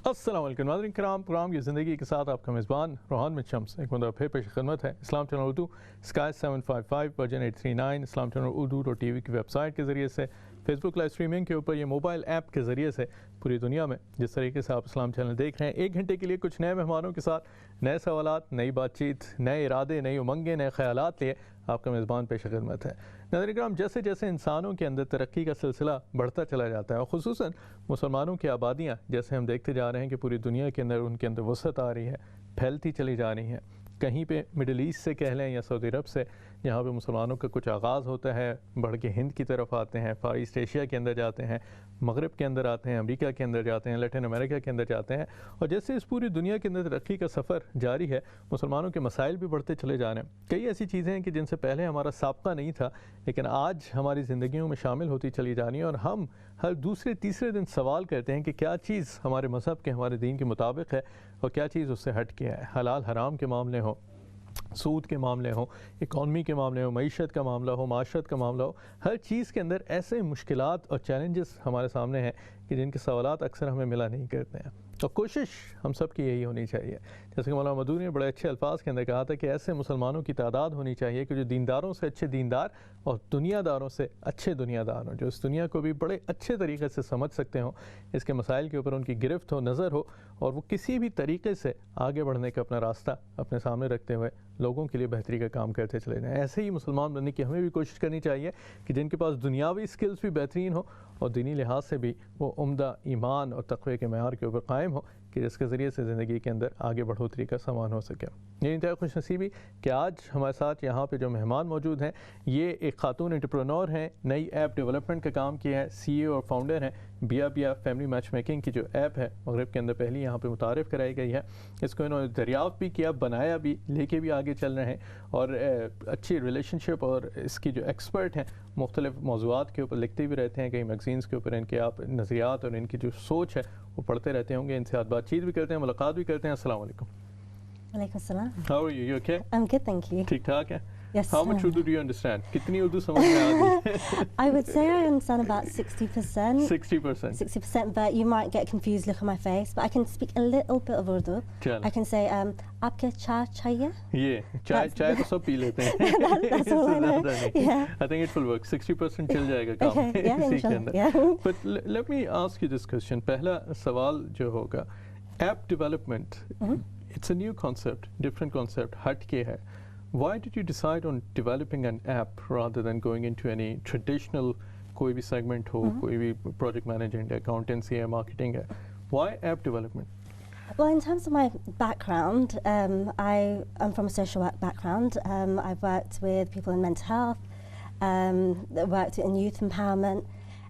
अस्सलाम वालेकुम नाज़रीन किराम, प्रोग्राम की ज़िंदगी के साथ आपका मेज़बान रोहान में शम्स एक मतलब फिर पेश खिदमत है। इस्लाम चैनल उर्दू स्काई 755 वर्जन 839 इस्लाम चैनल urdu.tv की वेबसाइट के ज़रिए से फेसबुक लाइव स्ट्रीमिंग के ऊपर ये मोबाइल ऐप के ज़रिए से पूरी दुनिया में जिस तरीके से आप इस्लाम चैनल देख रहे हैं, एक घंटे के लिए कुछ नए मेहमानों के साथ नए सवालात, नई बातचीत, नए इरादे, नई उमंगें, नए ख़यालात लिए आपका मेज़बान पेश खिदमत है। नाज़रीन किराम, जैसे जैसे इंसानों के अंदर तरक्की का सिलसिला बढ़ता चला जाता है और ख़ुसूसन मुसलमानों की आबादियाँ जैसे हम देखते जा रहे हैं कि पूरी दुनिया के अंदर उनके अंदर वसअत आ रही है, फैलती चली जा रही है। कहीं पे मिडल ईस्ट से कह लें या सऊदी अरब से, जहाँ पे मुसलमानों का कुछ आगाज़ होता है, बढ़ के हिंद की तरफ आते हैं, फार ईस्ट एशिया के अंदर जाते हैं, मगरब के अंदर आते हैं, अमेरिका के अंदर जाते हैं, लैटिन अमेरिका के अंदर जाते हैं। और जैसे इस पूरी दुनिया के अंदर तरक्की का सफ़र जारी है, मुसलमानों के मसाइल भी बढ़ते चले जा रहे हैं। कई ऐसी चीज़ें हैं कि जिनसे पहले हमारा साबका नहीं था, लेकिन आज हमारी ज़िंदगियों में शामिल होती चली जा रही हैं और हम हर दूसरे तीसरे दिन सवाल करते हैं कि क्या चीज़ हमारे मज़हब के, हमारे दीन के मुताबिक है और क्या चीज़ उससे हट के है। हलाल हराम के मामले हों, सूद के मामले हों, इकॉनमी के मामले हो, मईशत का मामला हो, माशरत का मामला हो, हर चीज़ के अंदर ऐसे मुश्किलात और चैलेंजेस हमारे सामने हैं कि जिनके सवालात अक्सर हमें मिला नहीं करते हैं। तो कोशिश हम सब की यही होनी चाहिए, जैसे कि मौलाना मदूनी ने बड़े अच्छे अल्फाज के अंदर कहा था कि ऐसे मुसलमानों की तादाद होनी चाहिए कि जो दीनदारों से अच्छे दीनदार और दुनियादारों से अच्छे दुनियादार हों, जो इस दुनिया को भी बड़े अच्छे तरीके से समझ सकते हों, इसके मसाइल के ऊपर उनकी गिरफ्त हो, नज़र हो और वो किसी भी तरीके से आगे बढ़ने का अपना रास्ता अपने सामने रखते हुए लोगों के लिए बेहतरी का काम करते चले जाएँ। ऐसे ही मुसलमान बनने की हमें भी कोशिश करनी चाहिए कि जिनके पास दुनियावी स्किल्स भी बेहतरीन हो और दीनी लिहाज से भी वो उम्दा ईमान और तक़वे के मेयार के ऊपर कायम हो कि जिसके ज़रिए से ज़िंदगी के अंदर आगे बढ़ोतरी का सामान हो सके। ये इंतहा खुशनसीबी कि आज हमारे साथ यहाँ पे जो मेहमान मौजूद हैं, ये एक खातून एंटरप्रेन्योर हैं, नई ऐप डेवलपमेंट का काम किया है, CEO और फाउंडर हैं। बिया बिया फैमिली मैच मेकिंग की जो ऐप है मगरब के अंदर पहली यहाँ पे मुतारिफ़ कराई गई है। इसको इन्होंने दरियाफ़्त भी किया, बनाया भी, लेके भी आगे चल रहे हैं और अच्छी रिलेशनशिप और इसकी जो एक्सपर्ट हैं मुख्तलिफ़ मौज़ूआत के ऊपर लिखते भी रहते हैं। कई मैगज़ीन्स के ऊपर इनके आप नज़रियात और इनकी जो सोच है वो पढ़ते रहते होंगे। इनसे आज बातचीत भी करते हैं, मुलाकात भी करते हैं। अस्सलाम वालेकुम। वालेकुम सलाम। How are you? You okay? I'm good, thank you. ठीक ठाक है? Yes. How much Urdu do you understand? कितनी उर्दू समझ में आ गई? I would say I understand about 60%. 60%. 60%, but you might get confused. Look at my face, but I can speak a little bit of Urdu. चलो। I can say, "आपके चाय चाहिए?" ये चाय तो सब पी लेते हैं। That's all I know. Yeah. I think it will work. 60% चल जाएगा काम Okay. Yeah, इसी के inshallah. अंदर। Yeah. But let me ask you this question. पहला सवाल जो होगा, app development. It's a new concept, different concept, हट के है. Why did you decide on developing an app rather than going into any traditional कोई भी segment हो, कोई भी project management, accountancy है, marketing है? Why app development? Well, in terms of my background, I'm from a social work background. I've worked with people in mental health, worked in youth empowerment,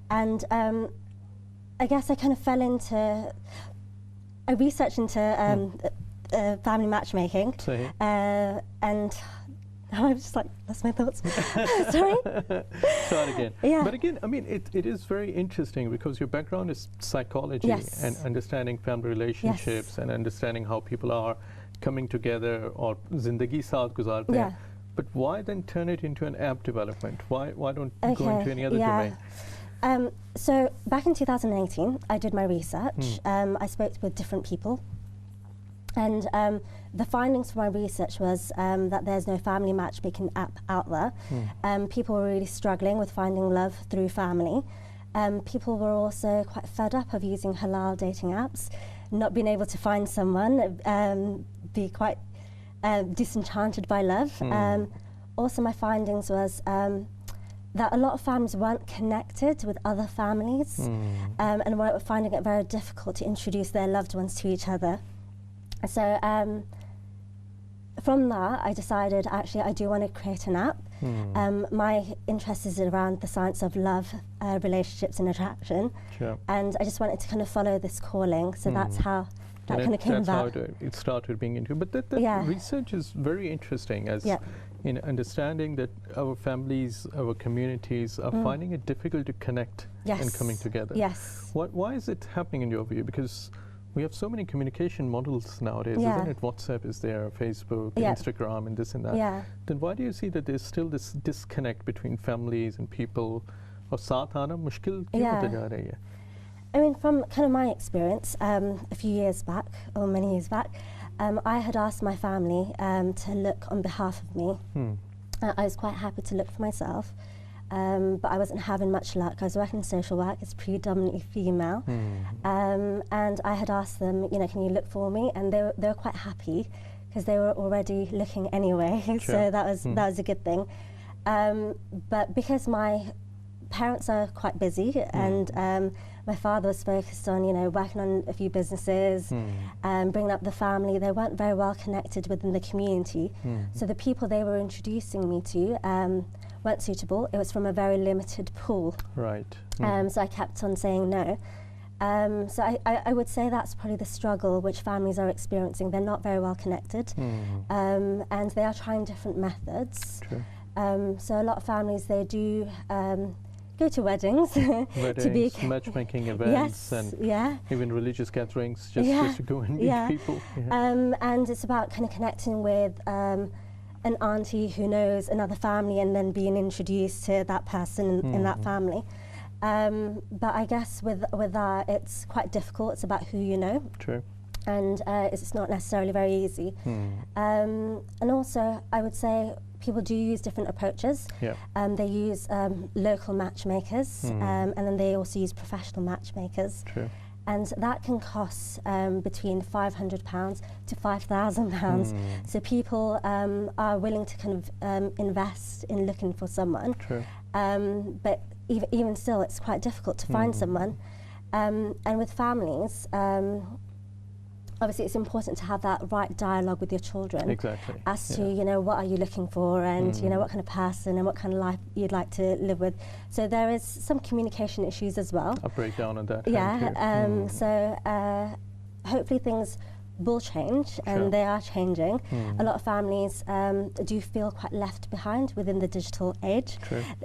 and I guess I kind of fell into, I researched into family matchmaking, and I'm just like, that's my thoughts. Sorry. Start again. Yeah. But again, I mean, it is very interesting because your background is psychology Yes. and understanding family relationships Yes. and understanding how people are coming together or zindagi saath guzarte hain. Yeah. But why then turn it into an app development? Why don't go Okay, into any other yeah. domain? So back in 2018, I did my research. I spoke with different people, and the findings from my research was that there's no family matchmaking app out there. People were really struggling with finding love through family. People were also quite fed up of using halal dating apps, not being able to find someone, be quite disenchanted by love. Also, my findings was that a lot of families weren't connected with other families, and were finding it very difficult to introduce their loved ones to each other. So from that, I decided actually I do want to create an app. My interest is around the science of love, relationships and attraction. Sure. And I just wanted to kind of follow this calling. So that's how that kind of came about. That's how it started being into. But that research is very interesting as in understanding that our families, our communities are finding it difficult to connect and coming together. Yes. Why is it happening in your view? Because we have so many communication models nowadays, isn't it? WhatsApp is there, Facebook, Instagram, and this and that. Then why do you see that there's still this disconnect between families and people? और साथ आना मुश्किल क्यों होता जा रही है? I mean, from kind of my experience, a few years back, or many years back, I had asked my family to look on behalf of me. I was quite happy to look for myself, but I wasn't having much luck. I was working in social work, it's predominantly female, and I had asked them, you know, can you look for me? And they were quite happy because they were already looking anyway, so that was a good thing. But because my parents are quite busy, and my father was focused on, you know, working on a few businesses, bringing up the family. They weren't very well connected within the community, so the people they were introducing me to weren't suitable. It was from a very limited pool. Right. So I kept on saying no. So I would say that's probably the struggle which families are experiencing. They're not very well connected, and they are trying different methods. True. So a lot of families, they do go to weddings, to be matchmaking events, and even religious gatherings, just to go and meet people. And it's about kind of connecting with an auntie who knows another family, and then being introduced to that person in that family. But I guess with that, it's quite difficult. It's about who you know. True. And it's not necessarily very easy. And also, I would say people do use different approaches. They use local matchmakers, and then they also use professional matchmakers. True. And that can cost between £500 to £5,000. So people are willing to kind of invest in looking for someone. True. But even still, it's quite difficult to find someone. And with families, obviously it's important to have that right dialogue with your children. Exactly. As to, you know, what are you looking for, and you know, what kind of person and what kind of life you'd like to live with. So there is some communication issues as well. A breakdown on that. So hopefully things will change, and they are changing. A lot of families do feel quite left behind within the digital age,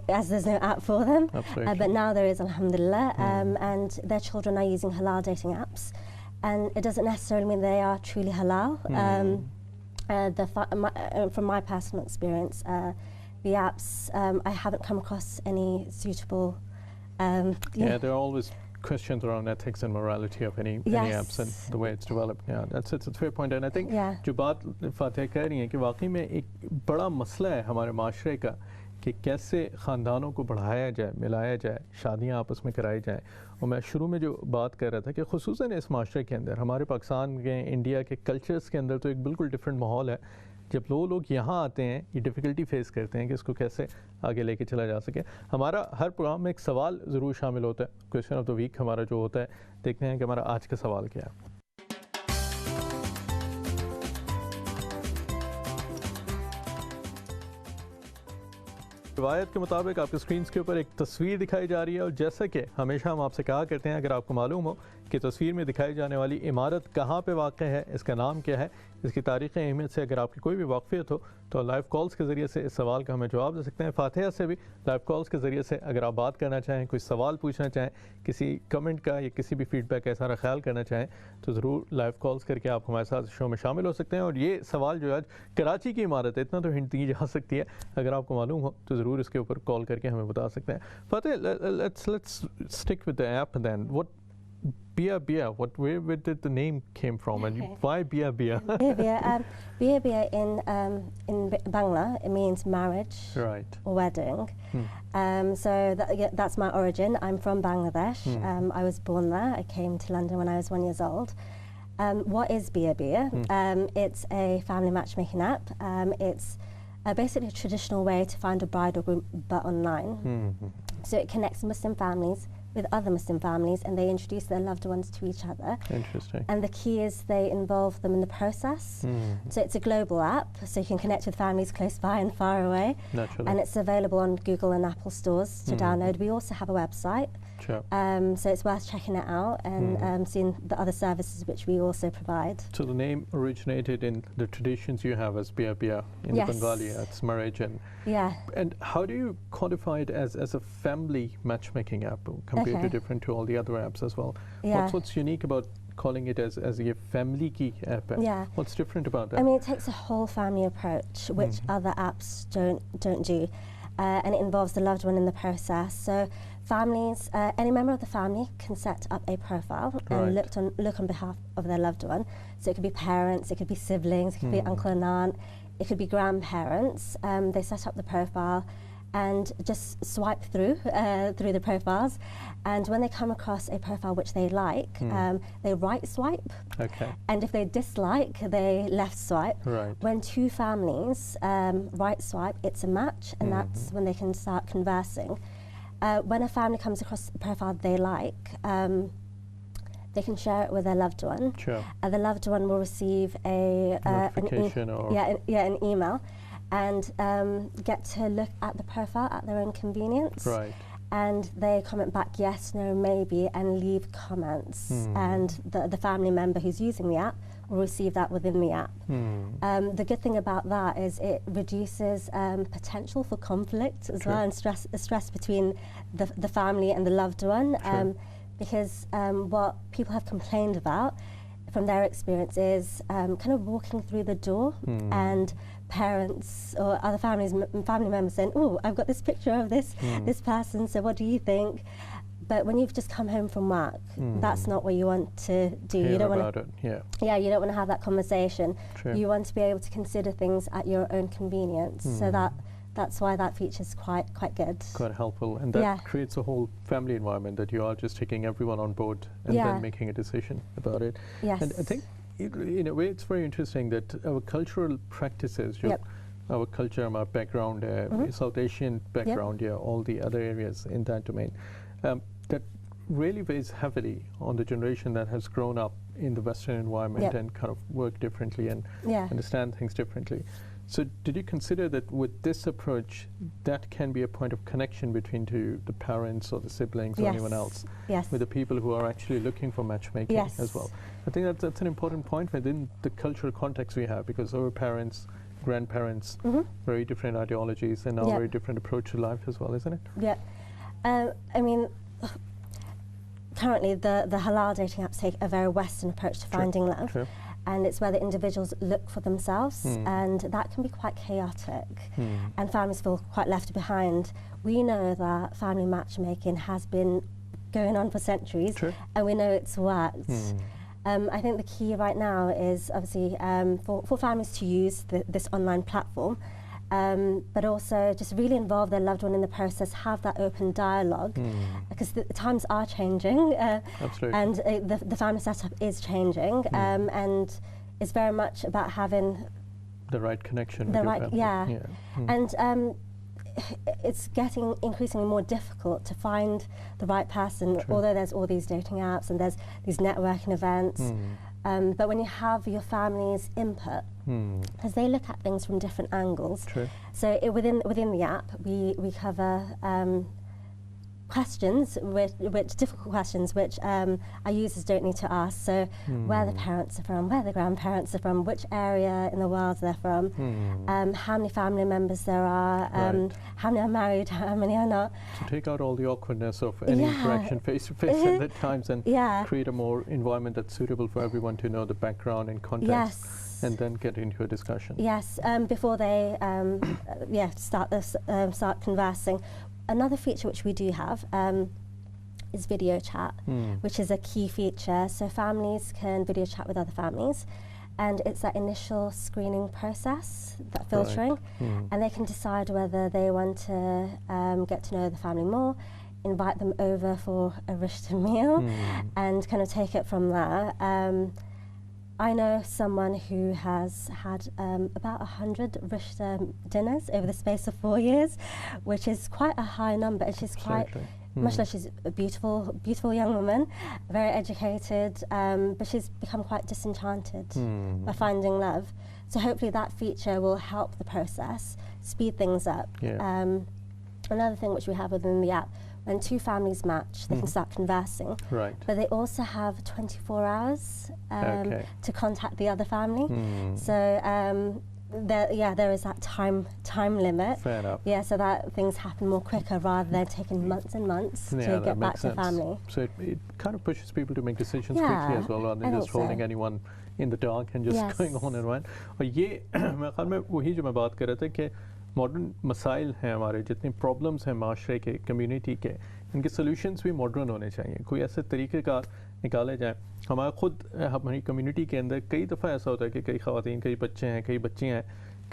as there's no app for them. But now there is, alhamdulillah, and their children are using halal dating apps. And it doesn't necessarily mean they are truly halal. From my personal experience, the apps, I haven't come across any suitable. There are always questions around ethics and morality of any apps and the way it's developed. Yeah, it's a fair point. And I think जो बात फातिहा कह रही हैं कि वाकई में एक बड़ा मसला है हमारे माशरे का कि कैसे ख़ानदानों को बढ़ाया जाए, मिलाया जाए, शादियाँ आपस में कराई जाएँ। और मैं शुरू में जो बात कर रहा था कि ख़ुसूसन इस माशरे के अंदर, हमारे पाकिस्तान के, इंडिया के कल्चर्स के अंदर तो एक बिल्कुल डिफरेंट माहौल है। जब लोग यहाँ आते हैं, ये डिफ़िकल्टी फेस करते हैं कि इसको कैसे आगे लेके चला जा सके। हमारा हर प्रोग्राम में एक सवाल ज़रूर शामिल होता है, क्वेश्चन ऑफ द वीक हमारा जो होता है। देखते हैं कि हमारा आज का सवाल क्या है। रिवायत के मुताबिक आपके स्क्रीन के ऊपर एक तस्वीर दिखाई जा रही है, और जैसा कि हमेशा हम आपसे कहा करते हैं, अगर आपको मालूम हो कि तस्वीर में दिखाई जाने वाली इमारत कहाँ पे वाक़ है, इसका नाम क्या है, इसकी तारीख़ अहमियत से अगर आपकी कोई भी वाक़फ़ियत हो तो लाइव कॉल्स के ज़रिए से इस सवाल का हमें जवाब दे सकते हैं। फातिहा से भी लाइव कॉल्स के ज़रिए से अगर आप बात करना चाहें, कोई सवाल पूछना चाहें, किसी कमेंट का या किसी भी फ़ीडबैक का सारा ख्याल करना चाहें, तो ज़रूर लाइव कॉल्स करके आप हमारे साथ शो में शामिल हो सकते हैं। और ये सवाल जो आज कराची की इमारत है, इतना तो हिंट दी जा सकती है, अगर आपको मालूम हो तो ज़रूर इसके ऊपर कॉल करके हमें बता सकते हैं। फातिहा, let's stick with the app then. What Bia Bia, where did the name came from, and why Bia Bia? Bia Bia in Bangla, it means marriage, or wedding. So that's my origin. I'm from Bangladesh. I was born there. I came to London when I was 1 year old. What is Bia Bia? It's a family matchmaking app. It's basically a traditional way to find a bride or groom, but online. So it connects Muslim families with other Muslim families, and they introduce their loved ones to each other. Interesting. And the key is they involve them in the process. So it's a global app, so you can connect with families close by and far away. Naturally. And it's available on Google and Apple stores to download. We also have a website. So it's worth checking it out and seeing the other services which we also provide. So the name originated in the traditions you have as Bia Bia in Bengali, it's marriage, and and how do you qualify it as a family matchmaking app compared to different to all the other apps as well? What's unique about calling it as a family key app? What's different about that? I mean, it takes a whole family approach, which other apps don't do. And it involves the loved one in the process. So families, any member of the family can set up a profile and look on behalf of their loved one. So it could be parents, it could be siblings, it could be uncle and aunt, it could be grandparents. They set up the profile and just swipe through the profiles, and when they come across a profile which they like, they right swipe. Okay. And if they dislike, they left swipe. Right. When two families right swipe, it's a match, and that's when they can start conversing. When a family comes across a profile they like, they can share it with their loved one. Sure. The loved one will receive a notification an email, and get to look at the profile at their own convenience. Right. And they comment back yes, no, maybe, and leave comments. And the family member who's using the app will receive that within the app. The good thing about that is it reduces potential for conflict as well, and stress between the family and the loved one. Because what people have complained about from their experience is kind of walking through the door and parents or other family members saying, "Oh, I've got this picture of this person, so what do you think?" But when you've just come home from work, that's not what you want to do. Hear you don't about want it. Yeah, you don't want to have that conversation. True. You want to be able to consider things at your own convenience. So that's why that feature's quite good. Quite helpful, and that creates a whole family environment that you are just taking everyone on board and then making a decision about it. Yes. And I think, in a way, it's very interesting that our cultural practices, our culture, our background, South Asian background, all the other areas in that domain, that really weighs heavily on the generation that has grown up in the Western environment and kind of work differently and understand things differently. So did you consider that with this approach, that can be a point of connection between the parents or the siblings or anyone else, with the people who are actually looking for matchmaking as well? I think that's an important point within the cultural context we have, because our parents, grandparents, very different ideologies and now very different approach to life as well, isn't it? Yeah. I mean, currently the halal dating apps take a very Western approach to finding love. True. And it's where the individuals look for themselves, and that can be quite chaotic, and families feel quite left behind. We know that family matchmaking has been going on for centuries, and we know it's worked. I think the key right now is obviously for families to use this online platform, but also just really involve their loved one in the process, have that open dialogue, because the times are changing, and the family setup is changing, and it's very much about having the right connection with your family. And it's getting increasingly more difficult to find the right person, although there's all these dating apps and there's these networking events. But when you have your family's input, because they look at things from different angles. So within the app, we cover questions, which difficult questions, which our users don't need to ask. So where the parents are from, where the grandparents are from, which area in the world they're from, how many family members there are, how many are married, how many are not. To take out all the awkwardness of any interaction face to face at times, and create a more environment that's suitable for everyone to know the background and context, and then get into a discussion. Before they start conversing. Another feature which we do have is video chat, which is a key feature. So families can video chat with other families, and it's that initial screening process, that filtering, and they can decide whether they want to get to know the family more, invite them over for a rishta meal, and kind of take it from there. I know someone who has had about 100 rishta dinners over the space of 4 years, which is quite a high number. And she's quite, mashallah, she's a beautiful young woman, very educated, but she's become quite disenchanted by finding love. So hopefully that feature will help the process, speed things up. Another thing which we have within the app, when two families match, they can start conversing. But they also have 24 hours to contact the other family. So there is that time limit. Fair enough. So that things happen more quicker rather than taking months and months to get back to family. So it kind of pushes people to make decisions quickly as well, rather than just holding anyone in the dark and just going on and on. और ये मैं ख्याल में वही जो मैं बात कर रहा था कि मॉडर्न मसाइल हैं हमारे, जितने प्रॉब्लम्स हैं माशरे के, कम्युनिटी के, इनके सॉल्यूशंस भी मॉडर्न होने चाहिए, कोई ऐसे तरीक़ेकार निकाले जाएँ। हमारा खुद हमारी कम्युनिटी के अंदर कई दफ़ा ऐसा होता है कि कई ख़वातीन, कई बच्चे हैं, कई बच्चियाँ हैं,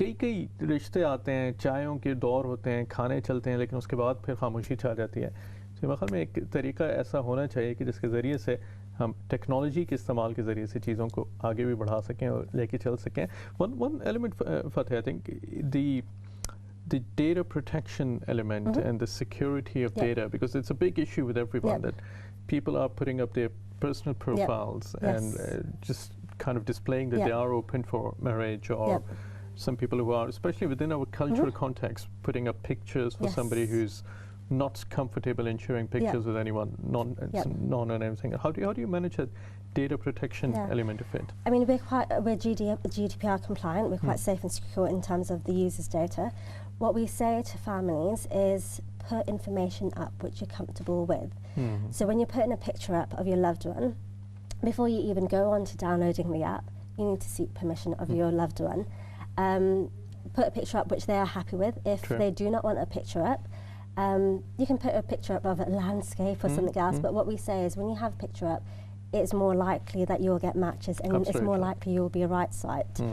कई रिश्ते आते हैं, चायों के दौर होते हैं, खाने चलते हैं, लेकिन उसके बाद फिर खामोशी छा जाती है। तो मेरे ख्याल में एक तरीका ऐसा होना चाहिए कि जिसके ज़रिए से हम टेक्नोलॉजी के इस्तेमाल के ज़रिए से चीज़ों को आगे भी बढ़ा सकें और लेके चल सकें। One element Fateh, I think the data protection element and the security of data, because it's a big issue with everyone that people are putting up their personal profiles and just kind of displaying that they are open for marriage, or some people who are, especially within our cultural context, putting up pictures for somebody who's not comfortable in sharing pictures with anyone, non and everything. How do you manage that data protection element of it? I mean, we're GDPR compliant. We're quite safe and secure in terms of the user's data. What we say to families is put information up which you're comfortable with. So when you're putting a picture up of your loved one, before you even go on to downloading the app, you need to seek permission of your loved one. Put a picture up which they are happy with. If they do not want a picture up, you can put a picture up of a landscape or something else, but what we say is when you have a picture up, it's more likely that you'll get matches, and it's more likely you'll be a right site.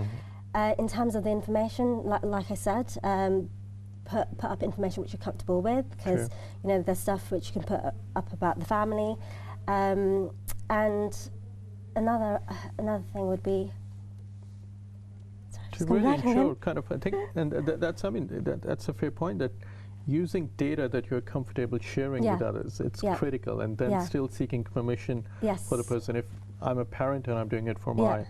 In terms of the information, like I said, put up information which you're comfortable with, because you know there's stuff which you can put up about the family, and another thing would be to really ensure kind of, I think, and that's, I mean, that's a fair point, that using data that you're comfortable sharing with others, it's critical, and then still seeking permission for the person. If I'm a parent and I'm doing it for my,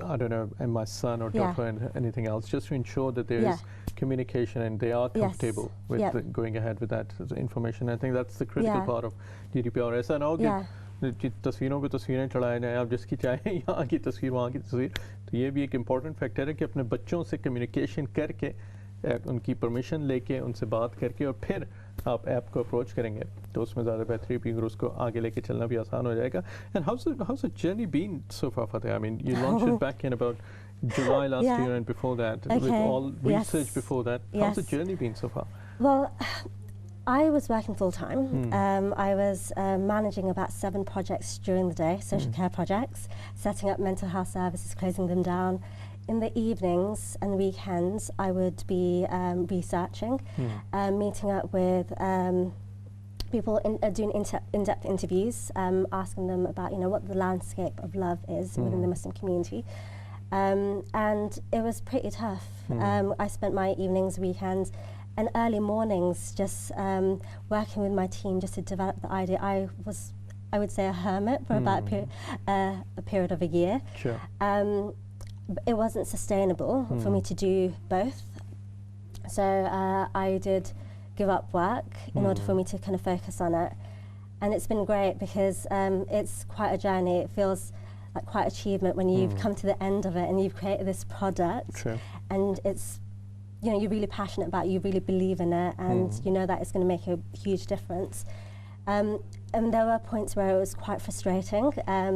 I don't know, and my son or daughter and anything else, just to ensure that there is communication and they are comfortable with going ahead with that information. I think that's the critical part of GDPR. ऐसा ना हो कि तस्वीरों पे तस्वीरें चढ़ाए जाएं, आप जिसकी चाहें यहाँ की तस्वीर वहाँ की तस्वीर, तो ये भी एक इम्पॉर्टेंट फैक्टर है कि अपने बच्चों से कम्युनिकेशन करके, उनकी परमिशन लेके, उनसे बात करके, और फिर आप ऐप को अप्रोच करेंगे तो उसमें ज़्यादा बेहतरी भी, और उसको आगे लेके चलना भी आसान हो जाएगा. And how's the journey been so far, Fateh? I mean, you launched it back in about July last year, and before that, with all research before that. How's the journey been so far? Well, I was working full time. I was managing about 7 projects during the day, social care projects, setting up mental health services, closing them down. In the evenings and weekends, I would be researching, meeting up with people, doing in-depth interviews, asking them about, you know, what the landscape of love is within the Muslim community. And it was pretty tough. I spent my evenings, weekends, and early mornings just working with my team just to develop the idea. I would say, a hermit for about a period of a year. Sure. It wasn't sustainable for me to do both. So I did give up work in order for me to kind of focus on it. And it's been great because it's quite a journey. It feels like quite achievement when you've come to the end of it and you've created this product. And it's, you know, you're really passionate about it, you really believe in it, and you know that it's going to make a huge difference. And there were points where it was quite frustrating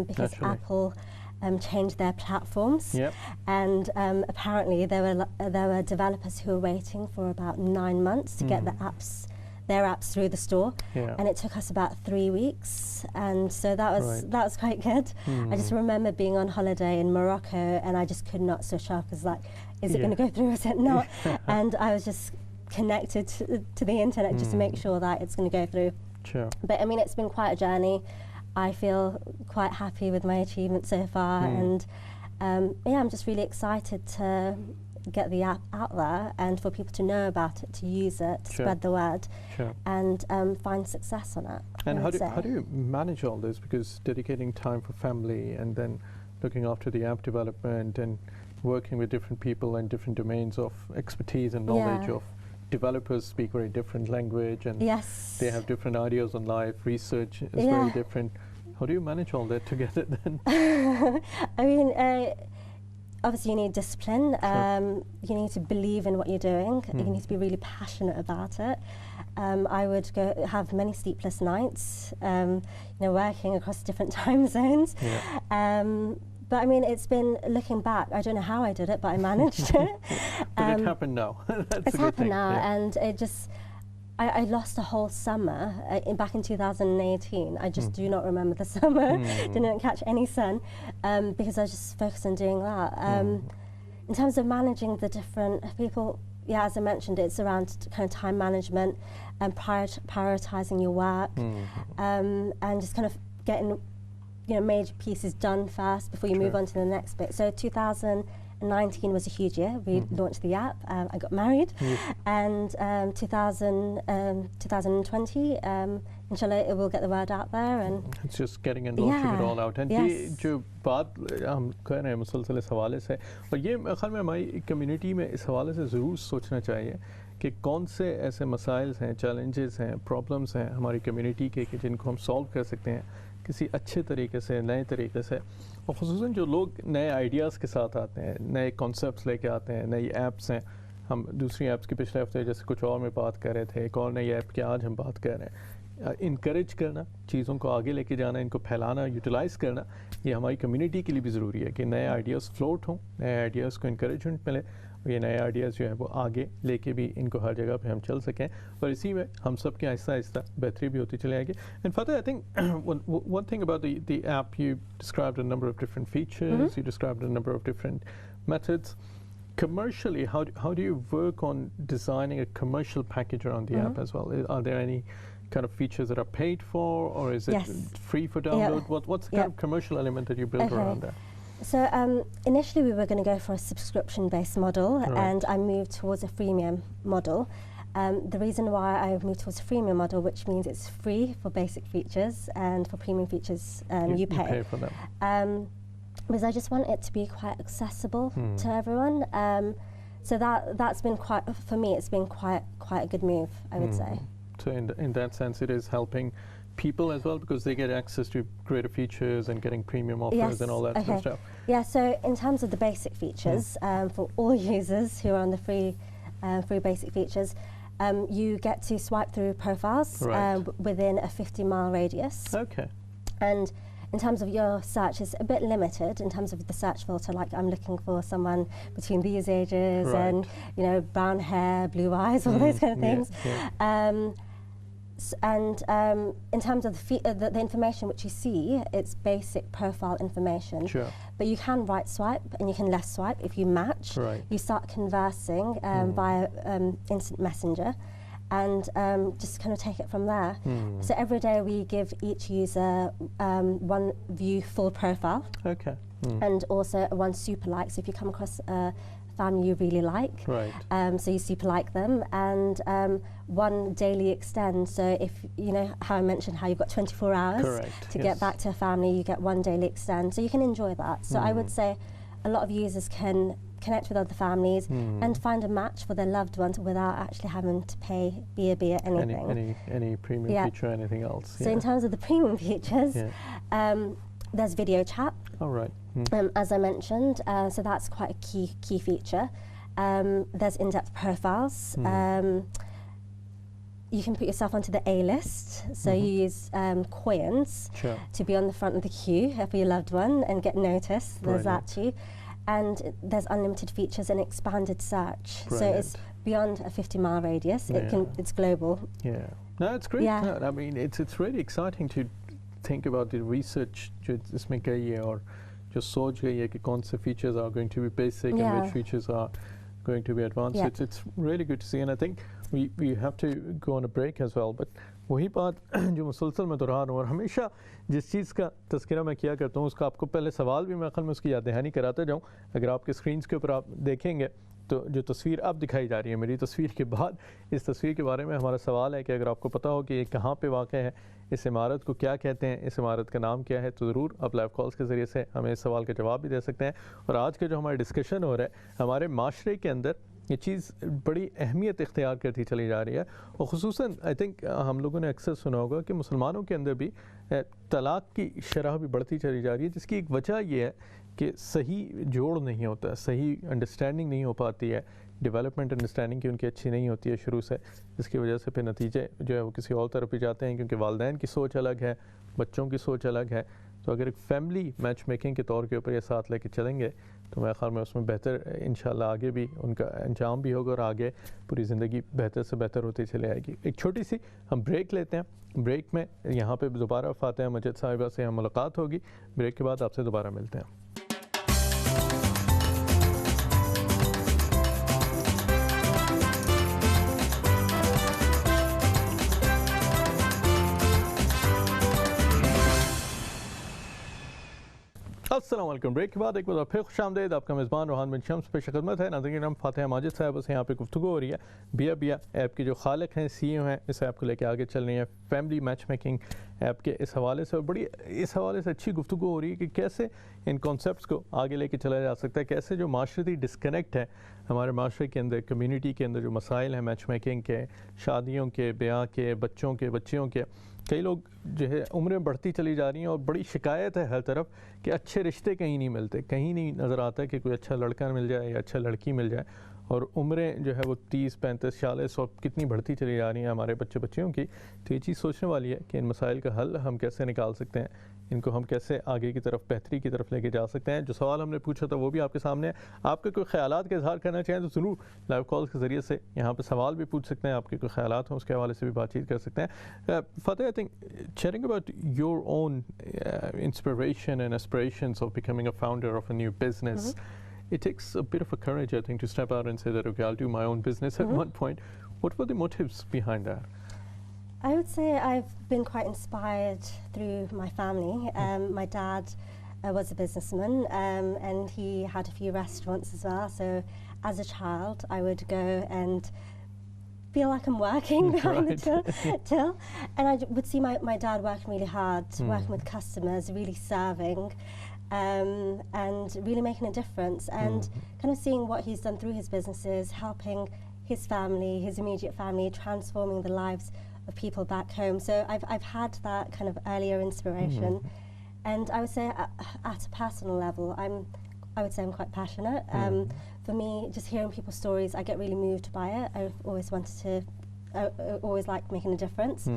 because Apple changed their platforms, and apparently there were developers who were waiting for about 9 months to get their apps through the store, and it took us about 3 weeks, and so that was quite good. I just remember being on holiday in Morocco, and I just could not switch off, because like, is it going to go through, is it not? And I was just connected to the internet just to make sure that it's going to go through. But I mean, it's been quite a journey. I feel quite happy with my achievements so far, and yeah, I'm just really excited to get the app out there and for people to know about it, to use it, to spread the word, and find success on it. And how do you manage all this? Because dedicating time for family and then looking after the app development and working with different people and different domains of expertise and knowledge of developers speak very different language, and they have different ideas on life, research is very different. How do you manage all that together then? I mean, obviously you need discipline, you need to believe in what you're doing, you need to be really passionate about it. I would have many sleepless nights, you know, working across different time zones. But I mean, it's been, looking back, I don't know how I did it, but I managed it. But it happened now. That's it's happened now, and it just, I lost a whole summer back in 2018. I just do not remember the summer. Didn't catch any sun because I was just focused on doing that. In terms of managing the different people, yeah, as I mentioned, it's around kind of time management and prioritizing your work and just kind of getting major pieces done first before you move on to the next bit. So 2019 was a huge year. We launched the app. I got married, and 2020, inshallah, it will get the word out there. And it's just getting and launching it all out. And ये जो बात हम कह रहे हैं मुसलसल इस हवाले से, और ये मेरे ख्याल में हमारी कम्युनिटी में इस हवाले से ज़रूर सोचना चाहिए कि कौन से ऐसे मसाइल हैं, चैलेंजेस हैं, प्रॉब्लम्स हैं हमारी कम्युनिटी के कि जिनको हम सॉल्व कर सकते हैं किसी अच्छे तरीके से, नए तरीके से। और ख़ुसूसन जो लोग नए आइडियाज़ के साथ आते हैं, नए कॉन्सेप्ट्स लेके आते हैं, नई ऐप्स हैं, हम दूसरी ऐप्स की पिछले हफ्ते जैसे कुछ और में बात कर रहे थे, एक और नई ऐप की आज हम बात कर रहे हैं, इनकरेज करना, चीज़ों को आगे लेके जाना, इनको फैलाना, यूटिलाइज़ करना, ये हमारी कम्युनिटी के लिए भी ज़रूरी है कि नए आइडियाज़ फ्लोट हों, नए आइडियाज़ को इनकरेजमेंट मिले, और ये नए आइडियाज़ जो है वो आगे लेके भी इनको हर जगह पे हम चल सकें, और इसी में हम सब के आहिस्ता आहिस्ता बेहतरी भी होती चली आएगी। And Fateh, I think one thing about the app, you described a number of different features, you described a number of different methods. Commercially, how do you work on designing a commercial package around the app as well? Are there any kind of features that are paid for, or is it free for download? What's the kind of commercial element that you build around that? So initially we were going to go for a subscription-based model, and I moved towards a freemium model. The reason why I moved towards a freemium model, which means it's free for basic features, and for premium features you pay. You pay for them. Because I just want it to be quite accessible to everyone. So that's been for me, it's been quite a good move, I would say. So in that sense, it is helping people as well, because they get access to greater features and getting premium offers and all that sort of stuff. Yeah, so in terms of the basic features, for all users who are on the free basic features, you get to swipe through profiles within a 50-mile radius. Okay. And in terms of your search, it's a bit limited in terms of the search filter. Like, I'm looking for someone between these ages and, brown hair, blue eyes, all those kind of things. And in terms of the information which you see, it's basic profile information. Sure. But you can right swipe and you can left swipe. If you match, you start conversing via instant messenger, and just kind of take it from there. So every day we give each user one view full profile. Okay. And also one super like. So if you come across a family you really like, so you super like them, and one daily extend. So if how I mentioned how you've got 24 hours to get back to a family, you get one daily extend, so you can enjoy that. So I would say a lot of users can connect with other families and find a match for their loved ones without actually having to pay be anything. Any premium feature or anything else. So in terms of the premium features, there's video chat. All right. As I mentioned, so that's quite a key feature. There's in-depth profiles. You can put yourself onto the A-list, so you use coins to be on the front of the queue for your loved one and get noticed. There's that too. And there's unlimited features and expanded search. So it's beyond a 50-mile radius. It's global. Yeah. No, it's great. No, I mean, it's really exciting to think about the research जो इसमें गई है और जो सोच गई है कि कौन से features are going to be basic and which features are going to be advanced. It's really good to see, and I think we have to go on a break as well. But वही बात जो मुसलसल मैं दोहरा रहा हूँ, और हमेशा जिस चीज़ का तज़किरा मैं किया करता हूँ उसका आपको पहले सवाल भी मैं ख़ल में उसकी याद दहानी कराता जाऊँ। अगर आपके स्क्रीन्स के ऊपर आप देखेंगे तो जो तस्वीर अब दिखाई जा रही है मेरी तस्वीर के बाद, इस तस्वीर के बारे में हमारा सवाल है कि अगर आपको पता हो कि ये कहाँ पे वाक़ है, इस इमारत को क्या कहते हैं, इस इमारत का नाम क्या है, तो ज़रूर आप लाइव कॉल्स के ज़रिए से हमें इस सवाल का जवाब भी दे सकते हैं। और आज का जो हमारा डिस्कशन हो रहा है, हमारे माशरे के अंदर ये चीज़ बड़ी अहमियत इख्तियार करती चली जा रही है, और ख़ुसूसन आई थिंक हम लोगों ने अक्सर सुना होगा कि मुसलमानों के अंदर भी तलाक़ की शरह भी बढ़ती चली जा रही है, जिसकी एक वजह ये है कि सही जोड़ नहीं होता, सही अंडरस्टैंडिंग नहीं हो पाती है, डेवलपमेंट अंडरस्टैंडिंग की उनकी अच्छी नहीं होती है शुरू से, जिसकी वजह से फिर नतीजे जो है वो किसी और तरफ ही जाते हैं, क्योंकि वालिदैन की सोच अलग है, बच्चों की सोच अलग है, तो अगर एक फैमिली मैच मेकिंग के तौर के ऊपर ये साथ लेके चलेंगे तो मेरे ख्याल में उसमें बेहतर इंशाल्लाह आगे भी उनका अंजाम भी होगा और आगे पूरी ज़िंदगी बेहतर से बेहतर होती चली आएगी। एक छोटी सी हम ब्रेक लेते हैं, ब्रेक में यहाँ पे दोबारा फातिहा मजिद साहिबा से हम मुलाकात होगी। ब्रेक के बाद आपसे दोबारा मिलते हैं। अस्सलाम वालेकुम। ब्रेक के बाद एक बार फिर खुशामदीद। आपका मेज़बान रोहान बिन शम्स पेश खिदमत है। नाज़रीन हम फातिहा माजिद साहब से यहाँ पे गुफ्तगू हो रही है। बिया बिया ऐप की जो खालिक हैं, CEO हैं, इस ऐप को लेके आगे चल रही है फैमिली मैच मेकिंग ऐप के इस हवाले से। बड़ी इस हवाले से अच्छी गुफ्तगू हो रही है कि कैसे इन कॉन्सेप्ट्स को आगे लेके चला जा सकता है, कैसे जो माशरती डिस्कनेक्ट है हमारे माशरे के अंदर, कम्यूनिटी के अंदर जो मसाइल हैं मैच मेकिंग के, शादियों के, ब्याह के, बच्चों के, बच्चियों के, कई लोग जो है उम्रें बढ़ती चली जा रही हैं और बड़ी शिकायत है हर तरफ कि अच्छे रिश्ते कहीं नहीं मिलते, कहीं नहीं नज़र आता है कि कोई अच्छा लड़का मिल जाए या अच्छा लड़की मिल जाए। और उम्रें जो है वो 30, 35, 40 और कितनी बढ़ती चली जा रही हैं हमारे बच्चियों की। तो ये चीज़ सोचने वाली है कि इन मसाइल का हल हम कैसे निकाल सकते हैं, इनको हम कैसे आगे की तरफ बेहतरी की तरफ लेके जा सकते हैं। जो सवाल हमने पूछा था वो भी आपके सामने है। आपके कोई ख़यालात का इजहार करना चाहें तो ज़रूर लाइव कॉल के ज़रिए से यहाँ पर सवाल भी पूछ सकते हैं, आपके कोई ख़यालात हों उसके हवाले से भी बातचीत कर सकते हैं। Fateh, I think sharing about your own inspiration and aspirations of becoming a founder of a new business, it takes a bit of a courage, I think, to step out and say that, okay, I'll do my own business at one point. What were the motives behind that? I would say I've been quite inspired through my family. My dad was a businessman and he had a few restaurants as well. So as a child, I would go and feel like I'm working behind the till. And I would see my dad working really hard, working with customers, really serving. And really making a difference and kind of seeing what he's done through his businesses, helping his family, his immediate family, transforming the lives of people back home. So I've had that kind of earlier inspiration. And I would say at a personal level, I would say I'm quite passionate. For me, just hearing people's stories, I get really moved by it. I've always wanted to, always liked making a difference.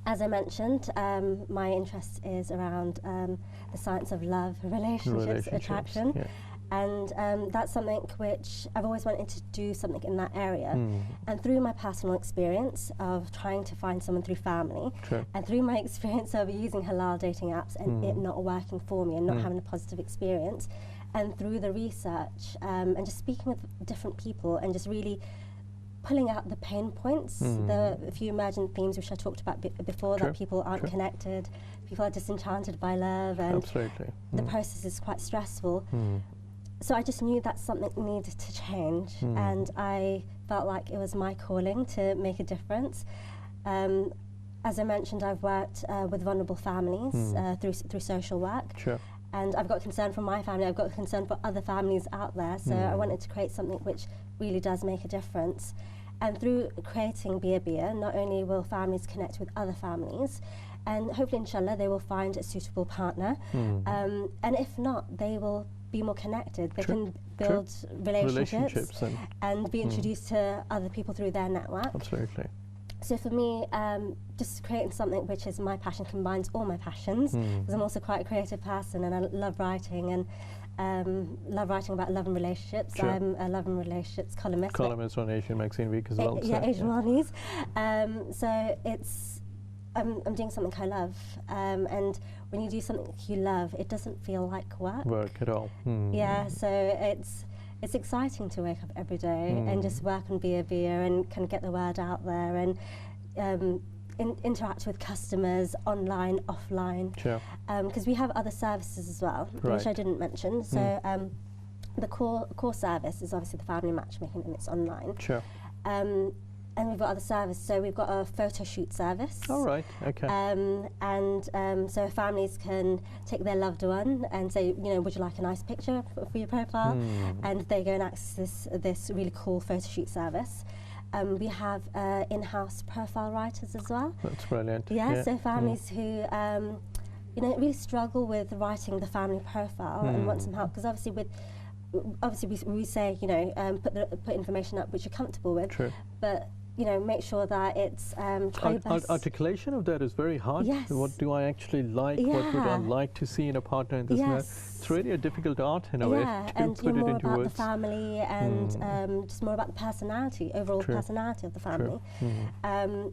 As I mentioned, my interest is around the science of love, relationships, attraction. Yeah. And that's something which I've always wanted to do something in that area. And through my personal experience of trying to find someone through family, and through my experience of using halal dating apps and it not working for me and not having a positive experience, and through the research and just speaking with different people and just really pulling out the pain points, the few emergent themes which I talked about before, that people aren't connected, people are disenchanted by love, and the process is quite stressful. So I just knew that something needed to change, and I felt like it was my calling to make a difference. As I mentioned, I've worked with vulnerable families through social work. And I've got concern for my family, I've got concern for other families out there, so I wanted to create something which really does make a difference. And through creating Biya Biya, not only will families connect with other families, and hopefully, inshallah, they will find a suitable partner, and if not, they will be more connected. They can build relationships and be introduced to other people through their network. Absolutely. So for me, just creating something which is my passion, combines all my passions, because I'm also quite a creative person and I love writing and love writing about love and relationships. I'm a love and relationships columnist. Columnist on Asian Magazine Week as well. Yeah, Asian Wellness. So it's, I'm doing something I love, and when you do something you love, it doesn't feel like work at all. Yeah, so it's exciting to wake up every day and just work on Biya Biya and kind of get the word out there and interact with customers online, offline. Because we have other services as well, which I didn't mention. So the core service is obviously the family matchmaking, and it's online. And we've got other services. So we've got a photo shoot service. All right, okay. So families can take their loved one and say, you know, would you like a nice picture for your profile? And they go and access this really cool photo shoot service. We have in-house profile writers as well. That's brilliant. Yeah, so families who you know, really struggle with writing the family profile and want some help, because obviously we say, you know, put information up which you're comfortable with, but make sure that it's try your best. Articulation of that is very hard. Yes. What do I actually like? What would I like to see in a partner and this and that? It's really a difficult art in a way to and put it more into about words. the family and just more about the personality, overall personality of the family.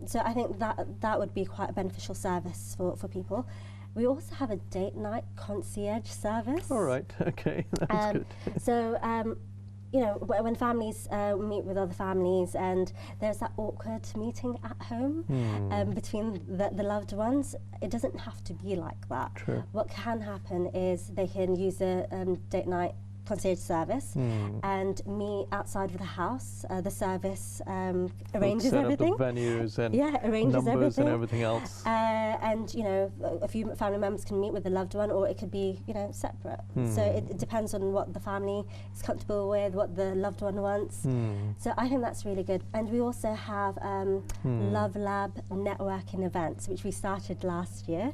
So I think that would be quite a beneficial service for people. We also have a date night concierge service. All right, okay, that's good. So, when families meet with other families and there's that awkward meeting at home between the loved ones, it doesn't have to be like that. True. What can happen is they can use a date night concierge service and meet outside of the house. The service arranges everything. Set up the venues and arranges numbers everything. and everything else. And a few family members can meet with the loved one, or it could be separate. So it depends on what the family is comfortable with, what the loved one wants. So I think that's really good. And we also have Love Lab networking events, which we started last year,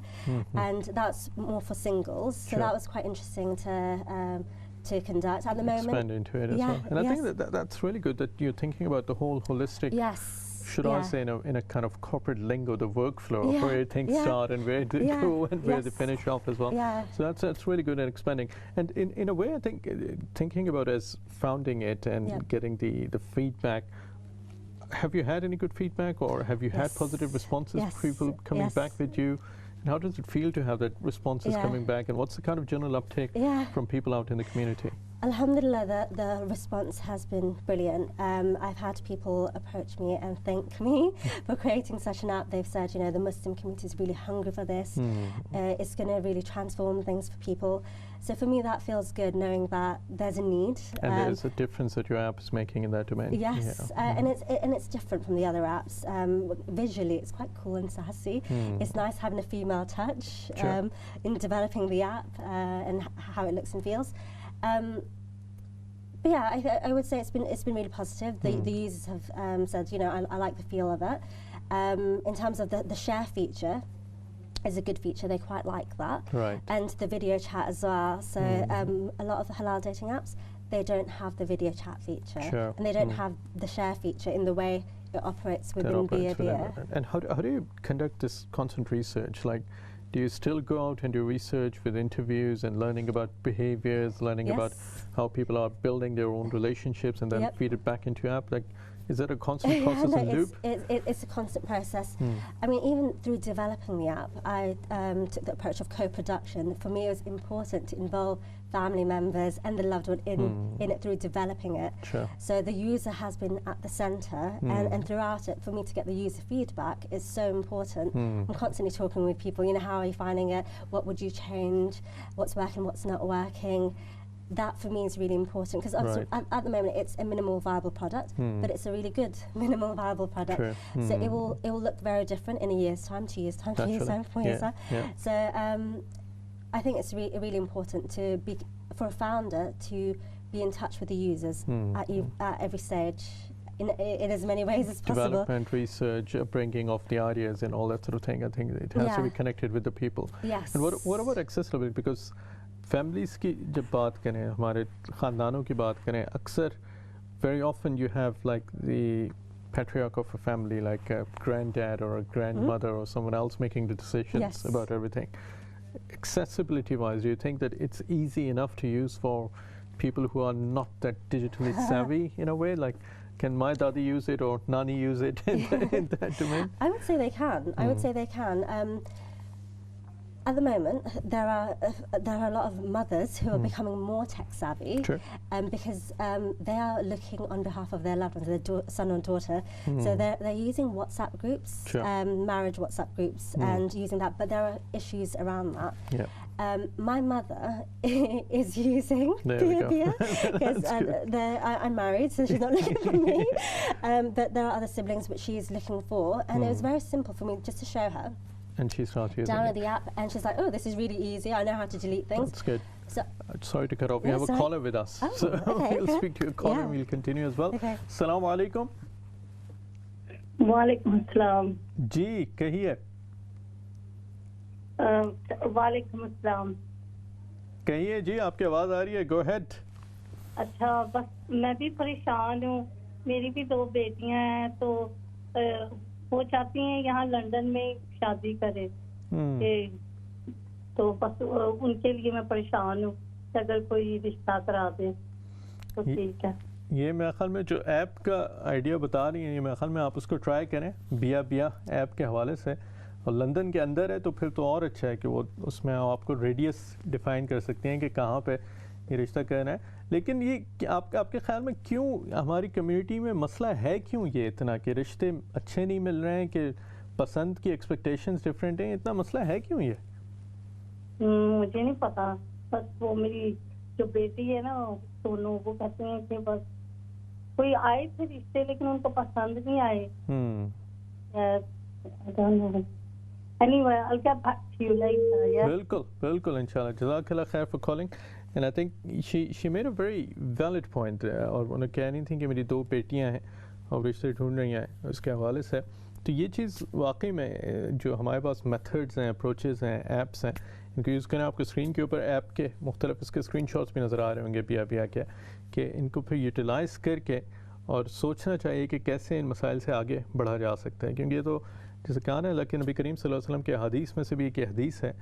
and that's more for singles. So that was quite interesting to conduct at the moment. Expand into it as well. And I think that's really good that you're thinking about the whole holistic, should I say, in a kind of corporate lingo, the workflow of where things start and where they go and where they finish off as well. So that's really good and expanding. And in a way, I think thinking about as founding it and getting the feedback, have you had any good feedback, or have you had positive responses, people coming back with you? And how does it feel to have that responses coming back, and what's the kind of general uptake from people out in the community? Alhamdulillah, the response has been brilliant. I've had people approach me and thank me for creating such an app. They've said, the Muslim community is really hungry for this. It's going to really transform things for people. So for me, that feels good, knowing that there's a need. And there's a difference that your app is making in that domain. Yes, and it's different from the other apps. Visually, it's quite cool and sassy. It's nice having a female touch in developing the app and how it looks and feels. But yeah, I would say it's been really positive. The users have said, I like the feel of it. In terms of the share feature, is a good feature. They quite like that. Right. And the video chat as well. So a lot of the halal dating apps, they don't have the video chat feature, and they don't have the share feature in the way it operates within Bia. And how do you conduct this constant research? Like, do you still go out and do research with interviews and learning about behaviors, learning about how people are building their own relationships, and then feed it back into app? Like, is that a constant process and loop? It's a constant process. I mean, even through developing the app, I took the approach of co-production. For me, it was important to involve family members and the loved one in it through developing it. So the user has been at the centre, and throughout it, for me to get the user feedback is so important. I'm constantly talking with people, how are you finding it? What would you change? What's working, what's not working? That for me is really important, because at the moment it's a minimal viable product, but it's a really good minimal viable product. So it will look very different in a year's time, 2 years time, 3 years time, 4 years time. So I think it's really important for a founder to be in touch with the users at every stage, in as many ways as possible. Development, research, bringing of the ideas and all that sort of thing. I think it has to be connected with the people. Yes. And what about accessibility? Because families की जब बात करें, हमारे ख़ानदानों की बात करें, अक्सर very often you have like the patriarch of a family, like a granddad or a grandmother or someone else making the decisions about everything. Accessibility wise, do you think that it's easy enough to use for people who are not that digitally savvy in a way? Like, can my dadi use it or nani use it in that domain? I would say they can. I would say they can. At the moment, there are a lot of mothers who are becoming more tech savvy, because they are looking on behalf of their loved ones, their son or daughter. So they're using WhatsApp groups, marriage WhatsApp groups, and using that. But there are issues around that. My mother is using Bia because I'm married, so she's not looking for me. But there are other siblings which she's looking for, and it was very simple for me just to show her. And she starts using download the app, and she's like, "Oh, this is really easy. I know how to delete things." That's good. So, sorry to cut off. We have a caller with us, so we'll speak to your caller and we'll continue as well. Assalamu alaikum. Walaikum assalam. जी कहिए. वालेकुम अस्सलाम. कहिए जी, आपकी आवाज़ आ रही है. Go ahead. अच्छा, बस मैं भी परेशान हूँ. मेरी भी 2 बेटियां हैं, तो वो चाहती हैं यहाँ लंदन में शादी करे तो बस उनके लिए मैं परेशान हूँ, अगर कोई रिश्ता करा दे तो ठीक है। ये मेरे ख्याल में जो ऐप का आइडिया बता रही हैं, ये मेरे ख्याल में आप उसको ट्राई करें बिया ऐप के हवाले से, और लंदन के अंदर है तो फिर तो और अच्छा है कि वो उसमें आपको रेडियस डिफाइन कर सकते हैं कि कहाँ पे ये रिश्ता करना है। लेकिन ये आपके ख्याल में क्यों हमारी कम्युनिटी में मसला है, क्यों ये इतना कि रिश्ते अच्छे नहीं मिल रहे हैं, कि पसंद की एक्सपेक्टेशंस डिफरेंट हैं, इतना मसला है क्यों ये? मुझे नहीं पता, बस वो मेरी जो बेटी है ना सोनू, वो कहते हैं कि बस कोई आए थे रिश्ते लेकिन उनको पसंद नहीं आए। Anyway, I'll get back to you later. Yeah. बिल्कुल इंशाल्लाह। जज़ाकल्लाह खैर for calling. And I think she made a very valid point. और उन्होंने कह रही थी कि मेरी 2 बेटियां हैं और रिश्ते ढूंढ रही हैं, उसके हवाले से तो ये चीज़ वाकई में जो हमारे पास मेथड्स हैं, अप्रोचेस हैं, ऐप्स हैं, इनको यूज़ करें। आपको स्क्रीन के ऊपर ऐप के मुख्तलिफ इसके स्क्रीनशॉट्स भी नज़र आ रहे होंगे बिया के, कि इनको फिर यूटिलाइज़ करके और सोचना चाहिए कि कैसे इन मसाइल से आगे बढ़ा जा सकता है। क्योंकि ये तो जैसे कहा ना कि नबी करीम सल्लल्लाहु अलैहि वसल्लम के हदीस में से भी एक हदीस है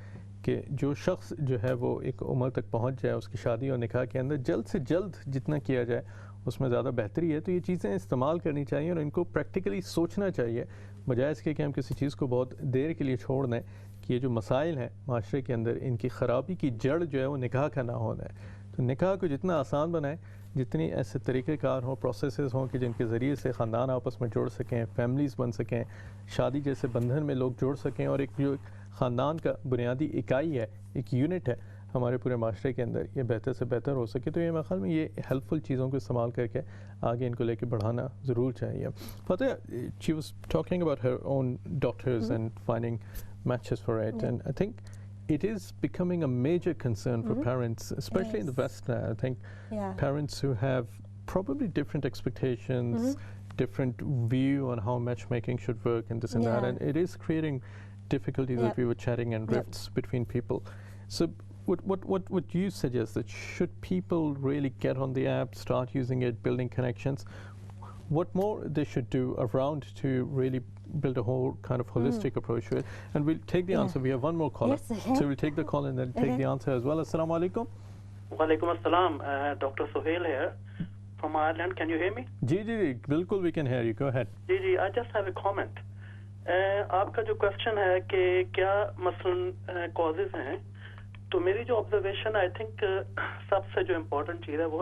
कि जो शख्स जो है वो एक उम्र तक पहुंच जाए, उसकी शादी और निकाह के अंदर जल्द से जल्द जितना किया जाए उसमें ज़्यादा बेहतरी है। तो ये चीज़ें इस्तेमाल करनी चाहिए और इनको प्रैक्टिकली सोचना चाहिए, बजाय इसके कि हम किसी चीज़ को बहुत देर के लिए छोड़ दें कि ये जो मसाइल हैं माशरे के अंदर, इनकी ख़राबी की जड़ जो है वो निकाह का ना होना है। तो निकाह को जितना आसान बनाएं, जितनी ऐसे तरीक़ेकार हों, प्रोसेसेस हों कि जिनके ज़रिए से ख़ानदान आपस में जुड़ सकें, फैमिलीज़ बन सकें, शादी जैसे बंधन में लोग जुड़ सकें, और एक जो ख़ानदान का बुनियादी इकाई है, एक यूनिट है हमारे पूरे माशरे के अंदर, ये बेहतर से बेहतर हो सके। तो ये मेरे ख्याल में ये हेल्पफुल चीज़ों को इस्तेमाल करके आगे इनको लेके बढ़ाना ज़रूर चाहिए। Fateh, she was talking about her own daughters and finding matches for it, and I think it is becoming a major concern for parents, especially in the West now. I think parents who have probably different expectations, different view on how matchmaking should work and this and that, and it is creating difficulties that we were chatting, and rifts between people. So what would you suggest, that should people really get on the app, start using it, building connections? What more they should do around to really build a whole kind of holistic approach to it? And we'll take the answer. We have one more caller, so we'll take the call and then take the answer as well. Assalamu alaikum. Walaikum assalam. Dr. Sohail here from Ireland. Can you hear me? जी, बिल्कुल, we can hear you. Go ahead. Ji, I just have a comment. आपका जो question है कि क्या मसलन causes हैं, तो मेरी जो ऑब्जर्वेशन आई थिंक सबसे जो इम्पोर्टेंट चीज़ है वो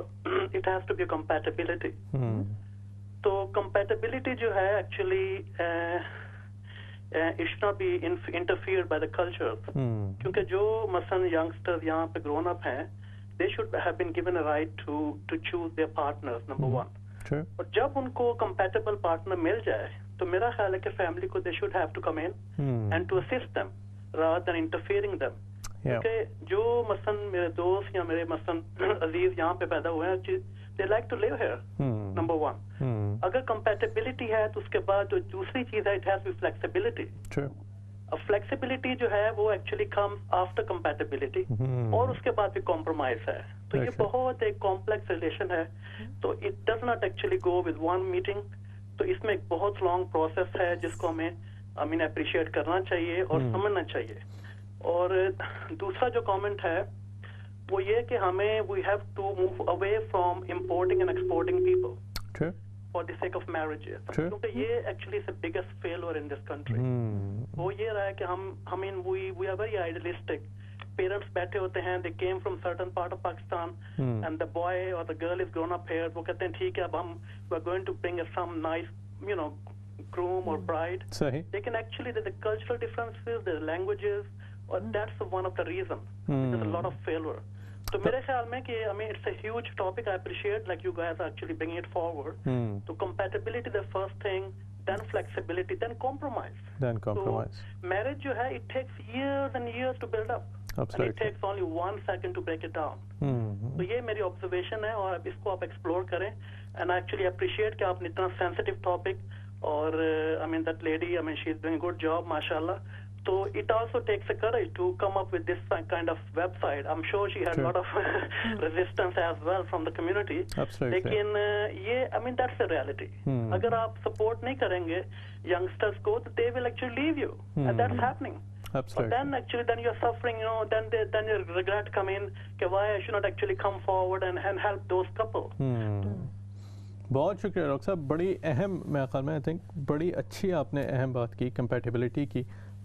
it has to be compatibility. तो कंपैटिबिलिटी जो है actually it should not be interfered by the culture, क्योंकि जो मसलन यंगस्टर्स यहाँ पे ग्रोन अप हैं, they should have been given a right to choose their partners, number 1। और जब उनको कंपैटिबल पार्टनर मिल जाए तो मेरा ख्याल है कि फैमिली को they should have to come in and to assist them rather than interfering them. क्योंकि जो मसलन मेरे दोस्त या मेरे मसलन अजीज यहाँ पे पैदा हुए हैं, they like to live here, number 1। अगर compatibility है तो उसके बाद जो दूसरी चीज है, it has to be flexibility। अब flexibility जो है वो actually comes after compatibility, और उसके बाद भी compromise है। तो ये बहुत एक complex relation है, तो it does not actually go with one meeting। तो इसमें एक बहुत long process है जिसको हमें appreciate करना चाहिए और समझना चाहिए। और दूसरा जो comment है वो ये कि हमें we have to move away from importing and exporting people for the sake of marriages, क्योंकि ये actually is the biggest failure in this country। वो ये रहा है कि we are very idealistic। Parents बैठे होते हैं, they came from certain part of Pakistan, and the boy or the girl is grown up here। वो कहते हैं ठीक है, अब we are going to bring some nice, groom or bride। लेकिन actually the cultural differences, the languages, or that's one of the reasons there's a lot of failure। तो मेरे ख्याल में कि it's a huge topic। I appreciate like you guys are actually bringing it forward। So compatibility the first thing, then flexibility, then compromise। So marriage जो है, it takes years and years to build up। Absolutely। And it takes only 1 second to break it down। तो ये मेरी observation है, और इसको आप explore करें। And I actually appreciate कि आपने इतना sensitive topic, और that lady, she's doing a good job, माशाल्लाह। So it also takes a courage to come up with this kind of website. I'm sure she had a lot of resistance as well from the community. Absolutely. लेकिन ये, I mean, that's the reality. अगर आप support नहीं करेंगे youngsters को, they will actually leave you, and that's happening. Absolutely. But then actually, then you're suffering, you know, then your regret come in, कि why I should not actually come forward and help those couple. बहुत शुक्रिया doctor साहब, बड़ी अहम मेरे ख्याल में I think बड़ी अच्छी आपने अहम बात की, कंपैटिबिलिटी की,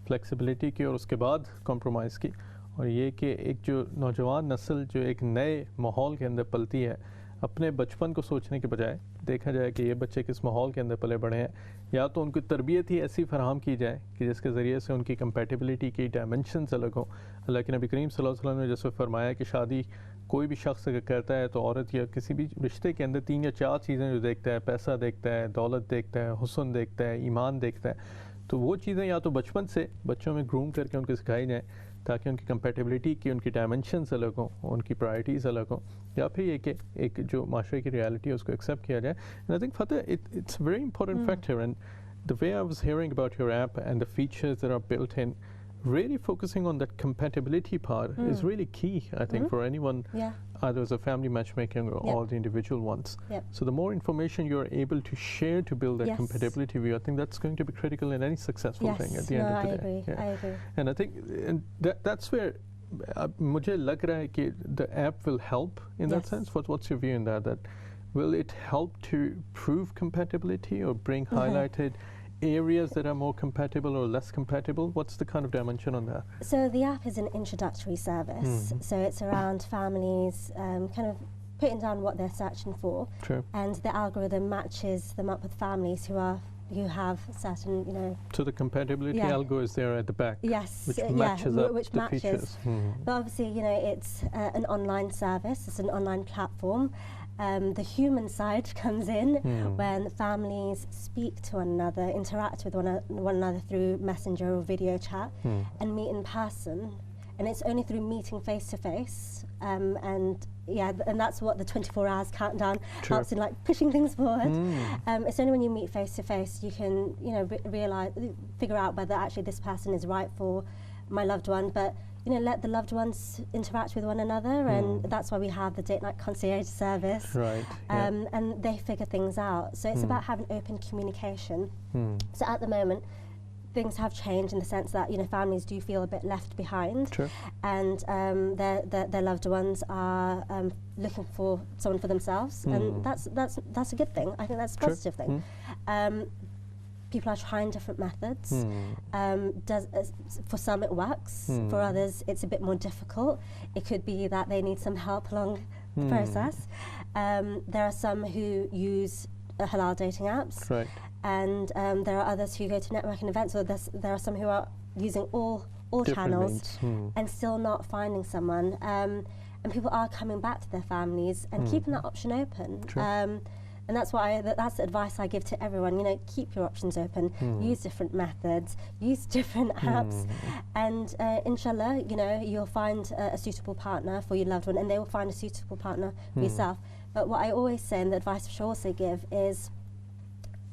फ्लेक्सिबिलिटी की और उसके बाद कॉम्प्रोमाइज़ की, और ये कि एक जो नौजवान नस्ल जो एक नए माहौल के अंदर पलती है, अपने बचपन को सोचने के बजाय देखा जाए कि ये बच्चे किस माहौल के अंदर पले बड़े हैं, या तो उनकी तरबियत ही ऐसी फराहम की जाए कि जिसके ज़रिए से उनकी कंपैटिबिलिटी की डायमेंशंस अलग हों। हालांकि नबी करीम सल्लल्लाहु अलैहि वसल्लम ने जैसे फरमाया कि शादी कोई भी शख्स अगर करता है तो औरत या किसी भी रिश्ते के अंदर 3 या 4 चीज़ें जो देखता है, पैसा देखता है, दौलत देखता है, हुस्न देखता है, ईमान देखता है, तो वो चीज़ें या तो बचपन से बच्चों में ग्रूम करके उनको सिखाई जाएँ ताकि उनकी कंपैटिबिलिटी की उनकी डायमेंशंस अलग हों, उनकी प्रायोरिटीज़ अलग हों, या फिर ये कि एक जो माशरे की रियलिटी है उसको एक्सेप्ट किया जाए। And I think Fateh, it's very important factor, and the way I was hearing about your app and the features that are built in, really focusing on that compatibility part is really key, I think, for anyone, either as a family matchmaking or all the individual ones. So the more information you're able to share to build that compatibility view, I think that's going to be critical in any successful thing at the end of the day. I agree. And I think that's where मुझे लग रहा है कि the app will help in that sense. What's your view in that? That will it help to prove compatibility or bring highlighted areas that are more compatible or less compatible? What's the kind of dimension on that? So the app is an introductory service. So it's around families kind of putting down what they're searching for. True. And the algorithm matches them up with families who have certain, you know. So the compatibility algo is there at the back. Yes. Which matches up which the matches. features. But obviously, you know, it's an online service. It's an online platform. The human side comes in when families speak to one another, interact with one another through messenger or video chat, and meet in person. And it's only through meeting face to face, and that's what the 24 hours countdown helps in, like pushing things forward. It's only when you meet face to face you can, you know, figure out whether actually this person is right for my loved one. But you know, let the loved ones interact with one another, and that's why we have the date night concierge service. Right. And they figure things out. So it's about having open communication. So at the moment, things have changed in the sense that, you know, families do feel a bit left behind. True. And their loved ones are looking for someone for themselves, and that's a good thing. I think that's a positive thing. People are trying different methods. For some it works, for others it's a bit more difficult. It could be that they need some help along the process. There are some who use halal dating apps, and there are others who go to networking events, or there are some who are using all different channels and still not finding someone. And people are coming back to their families and keeping that option open. And that's that's the advice I give to everyone. You know, keep your options open. Use different methods. Use different apps, and inshallah, you know, you'll find a suitable partner for your loved one, and they will find a suitable partner for yourself. But what I always say, and the advice I should also give, is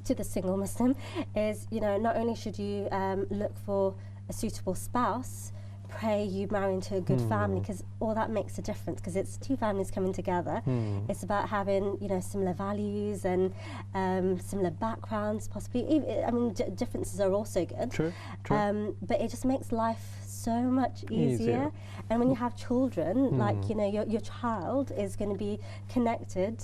to the single Muslim, is, you know, not only should you look for a suitable spouse, pray you marry into a good family, because all that makes a difference, because it's two families coming together. It's about having, you know, similar values and similar backgrounds, possibly. I mean, differences are also good. True. But it just makes life so much easier. And when you have children, like, you know, your child is going to be connected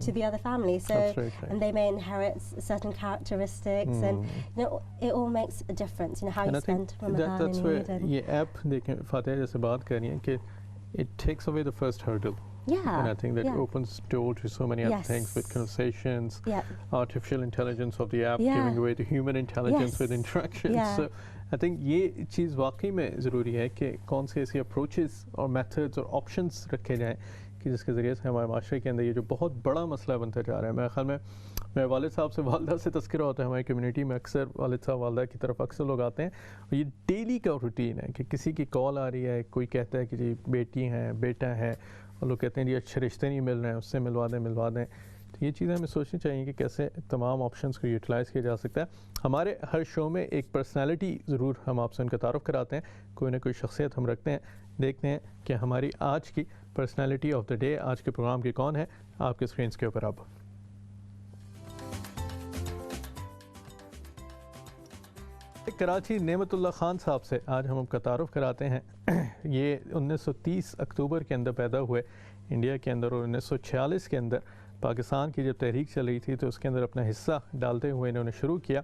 to the other family. So, and they may inherit certain characteristics, and, you know, it all makes a difference. You know, how you spend Ramadan. That's where ये app देखें फातिहा जैसे बात कर रही हैं कि it takes away the first hurdle. And I think that opens door to so many other things with conversations, artificial intelligence of the app giving away to human intelligence with interactions. So I think ये चीज़ वाकई में ज़रूरी है कि कौन से ऐसी approaches और methods और options रखे जाएं कि जिसके ज़रिए से हमारे माशरे के अंदर ये जो बहुत बड़ा मसला बनता जा रहा है। मेरे ख्याल में मेरे वालिद साहब से वालदा से तस्करा होता है हमारी कम्युनिटी में, अक्सर वालिद साहब वालदा की तरफ अक्सर लोग आते हैं, और ये डेली का रूटीन है कि किसी की कॉल आ रही है, कोई कहता है कि जी बेटी हैं बेटा है, और लोग कहते हैं जी अच्छे रिश्ते नहीं मिल रहे हैं, उससे मिलवा दें। तो ये चीज़ें हमें सोचनी चाहिए कि कैसे तमाम ऑप्शंस को यूटिलाइज़ किया जा सकता है। हमारे हर शो में एक पर्सनालिटी ज़रूर हम आपसे उनका तारुफ कराते हैं, कोई ना कोई शख्सियत हम रखते हैं, देखते हैं कि हमारी आज की पर्सनालिटी ऑफ द डे आज के प्रोग्राम की कौन है। आपके स्क्रीन के ऊपर अब कराची नेमतुल्लाह खान साहब से आज हम उनका तारुफ कराते हैं। ये 1930 अक्टूबर के अंदर पैदा हुए इंडिया के अंदर, और 1946 के अंदर पाकिस्तान की जब तहरीक चल रही थी तो उसके अंदर अपना हिस्सा डालते हुए इन्होंने शुरू किया।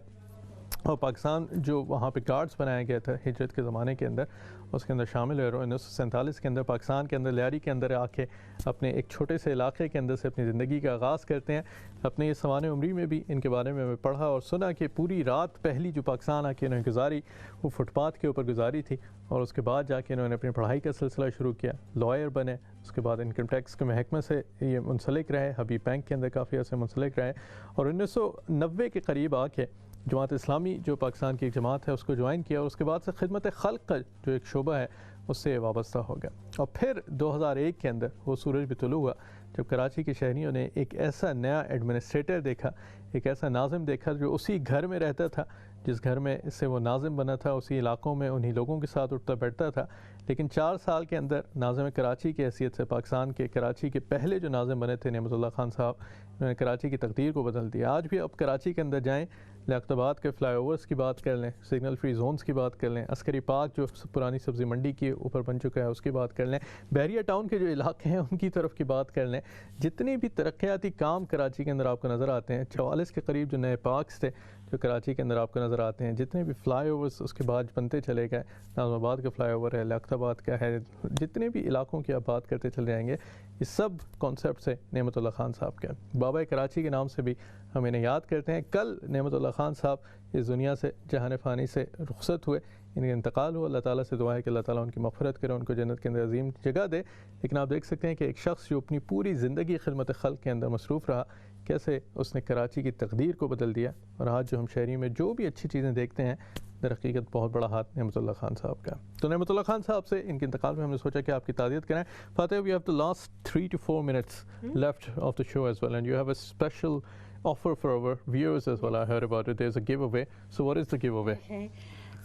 और पाकिस्तान जो वहाँ पे गार्ड्स बनाया गया था हिजरत के ज़माने के अंदर, उसके अंदर शामिल हुए। 1947 के अंदर पाकिस्तान के अंदर लियारी के अंदर आके अपने एक छोटे से इलाके के अंदर से अपनी ज़िंदगी का आगाज़ करते हैं। अपने इस सवाने उम्री में भी इनके बारे में पढ़ा और सुना कि पूरी रात पहली जो पाकिस्तान आके इन्होंने गुजारी वो फुटपाथ के ऊपर गुजारी थी, और उसके बाद जाके इन्होंने अपनी पढ़ाई का सिलसिला शुरू किया, लॉयर बने, उसके बाद इनकम टैक्स के महकमे से ये मुंसलिक रहे, हबीब बैंक के अंदर काफ़ी अर्से मुंसलिक रहे, और 1990 के करीब आके जमात इस्लामी जो पाकिस्तान की एक जमात है उसको ज्वाइन किया, और उसके बाद से खिदमत खल्क का जो एक शोबा है उससे वाबस्ता हो गया। और फिर 2001 के अंदर वो सूरज भी तुलू हुआ जब कराची के शहरियों ने एक ऐसा नया एडमिनिस्ट्रेटर देखा, एक ऐसा नाज़िम देखा जो उसी घर में रहता था जिस घर में से वो नाज़िम बना था, उसी इलाकों में उन्हीं लोगों के साथ उठता बैठता था। लेकिन 4 साल के अंदर नाज़िम कराची की हैसियत से पाकिस्तान के कराची के पहले जो नाज़िम बने थे नेमतुल्लाह खान साहब, उन्होंने कराची की तकदीर को बदल दिया। आज भी अब कराची के अंदर जाएँ, लियाकताबाद के फ्लाईओवर्स की बात कर लें, सिग्नल फ्री जोन्स की बात कर लें, अस्करी पार्क जो पुरानी सब्ज़ी मंडी के ऊपर बन चुका है उसकी बात कर लें, बहरिया टाउन के जो इलाके हैं उनकी तरफ की बात कर लें, जितने भी तरक्याती काम कराची के अंदर आपको नज़र आते हैं, 44 के करीब जो नए पार्क्स थे जो कराची के अंदर आपको नज़र आते हैं, जितने भी फ्लाईओवर्स उसके बाद बनते चले गए, नाज़िमाबाद का फ्लाईओवर है, लियाकताबाद का है, जितने भी इलाकों की आप बात करते चले जाएंगे, ये सब कॉन्सेप्ट से नेमतुल्लाह खान साहब के बाबा कराची के नाम से भी हम इन्हें याद करते हैं। कल नेमतुल्लाह खान साहब इस दुनिया से जहान फ़ानी से रुखसत हुए, इनका इंतकाल हुआ। अल्लाह ताला से दुआ है कि अल्लाह ताला उनकी मग़फ़िरत करे, उनको जन्नत के अंदर अजीम जगह दे। लेकिन आप देख सकते हैं कि एक शख्स जो अपनी पूरी ज़िंदगी खिदमत खल्क़ के अंदर मसरूफ़ रहा, कैसे उसने कराची की तकदीर को बदल दिया। और आज जो हम शहरी में जो भी अच्छी चीज़ें देखते हैं, दर हकीकत बहुत बड़ा हाथ नेमतुल्लाह खान साहब का। तो नेमतुल्लाह खान साहब से इनके इंतकाल में हमने सोचा कि आपकी ताज़ियत कराएं। Fatih, we have the last 3 to 4 minutes left of the show as well, and you have a special offer for our viewers as well. I heard about it. There's a giveaway. So what is the giveaway? Okay.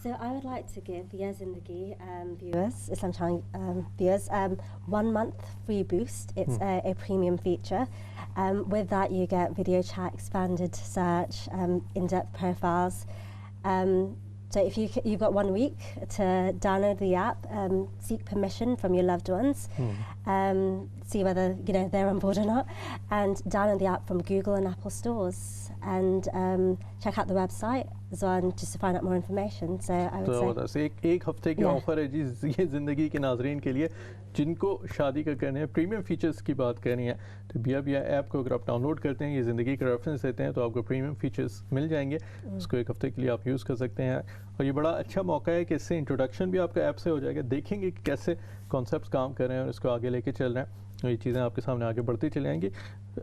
So I would like to give Ya Zindagi viewers, Islam Channel viewers, 1 month free boost. It's a premium feature. With that, you get video chat, expanded search, in-depth profiles. So if you've got 1 week to download the app, seek permission from your loved ones, see whether they're on board or not, and download the app from Google and Apple stores, and check out the website as well, just to find out more information. So I would say एक हफ्ते की offer है जी ये ज़िंदगी के नाज़रीन के लिए जिनको शादी का करने हैं, प्रीमियम फीचर्स की बात करनी है, तो बिया ऐप को अगर आप डाउनलोड करते हैं, ये ज़िंदगी का रेफरेंस देते हैं, तो आपको प्रीमियम फीचर्स मिल जाएंगे। उसको एक हफ्ते के लिए आप यूज़ कर सकते हैं, और ये बड़ा अच्छा मौका है कि इससे इंट्रोडक्शन भी आपका ऐप से हो जाएगा। देखेंगे कि कैसे कॉन्सेप्ट्स काम कर रहे हैं और इसको आगे लेके चल रहे हैं, और ये चीज़ें आपके सामने आगे बढ़ती चली जाएंगी।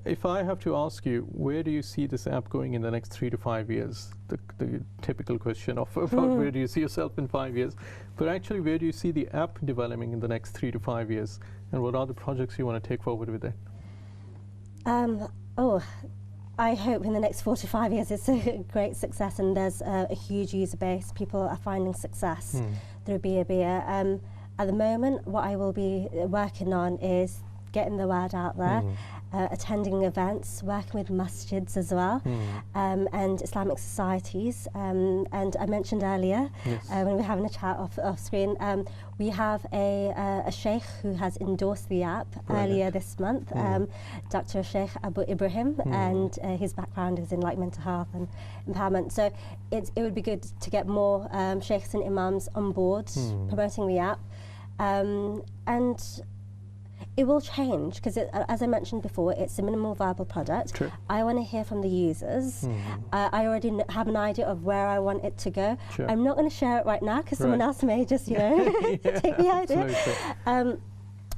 If I have to ask you, where do you see this app going in the next 3 to 5 years? The typical question of where do you see yourself in 5 years? But actually, where do you see the app developing in the next 3 to 5 years? And what are the projects you want to take forward with it? I hope in the next 4 to 5 years it's a great success, and there's a huge user base. People are finding success through Bia. At the moment, what I will be working on is getting the word out there, attending events, working with masjids as well, and Islamic societies. And I mentioned earlier, when we were having a chat off screen, we have a sheikh who has endorsed the app earlier this month, Dr. Sheikh Abu Ibrahim, and his background is in mental health and empowerment. So it would be good to get more sheikhs and imams on board promoting the app. And it will change because, as I mentioned before, it's a minimal viable product. True. I want to hear from the users. I already have an idea of where I want it to go. Sure. I'm not going to share it right now because someone else may just, take the idea.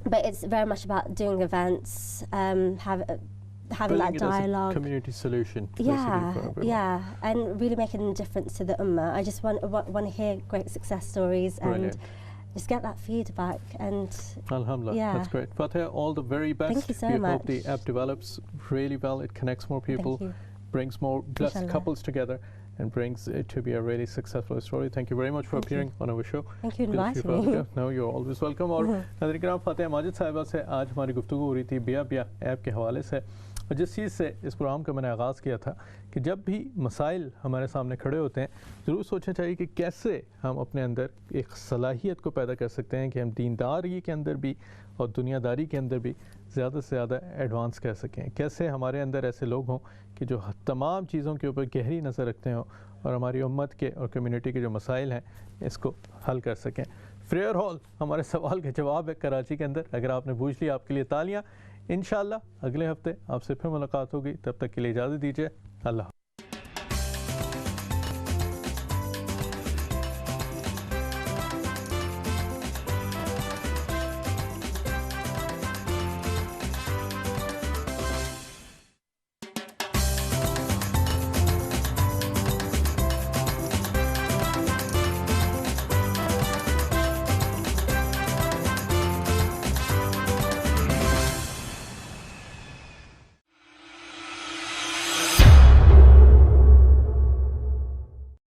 But it's very much about doing events, having that dialogue. As a community solution. Yeah, and really making a difference to the ummah. I just want to hear great success stories and just get that feedback and Alhamdulillah, yeah. that's great. Fateh, all the very best. Thank you so we much. hope the app develops really well. It connects more people, you. brings more blessed Inshallah. couples together, and brings it to be a really successful story. Thank you very much for appearing on our show. Thank you for Good of inviting me. No, you're always welcome. और नाज़रीन किराम, फातिहा माजिद साहिबा से आज हमारी गुफ्तगू हो रही थी बिया बिया ऐप के हवाले से, और जिस चीज़ से इस प्रोग्राम का मैंने आगाज़ किया था कि जब भी मसाइल हमारे सामने खड़े होते हैं ज़रूर सोचना चाहिए कि कैसे हम अपने अंदर एक सलाहियत को पैदा कर सकते हैं कि हम दीनदारी के अंदर भी और दुनियादारी के अंदर भी ज़्यादा से ज़्यादा एडवांस कर सकें, कैसे हमारे अंदर ऐसे लोग हों कि जो तमाम चीज़ों के ऊपर गहरी नज़र रखते हों और हमारी उम्मत के और कम्युनिटी के जो मसाइल हैं इसको हल कर सकें। फ्रेयर हॉल हमारे सवाल के जवाब है कराची के अंदर, अगर आपने पूछ लिया आपके लिए तालियां। इंशाल्लाह अगले हफ्ते आपसे फिर मुलाकात होगी, तब तक के लिए इजाज़त दीजिए। अल्लाह।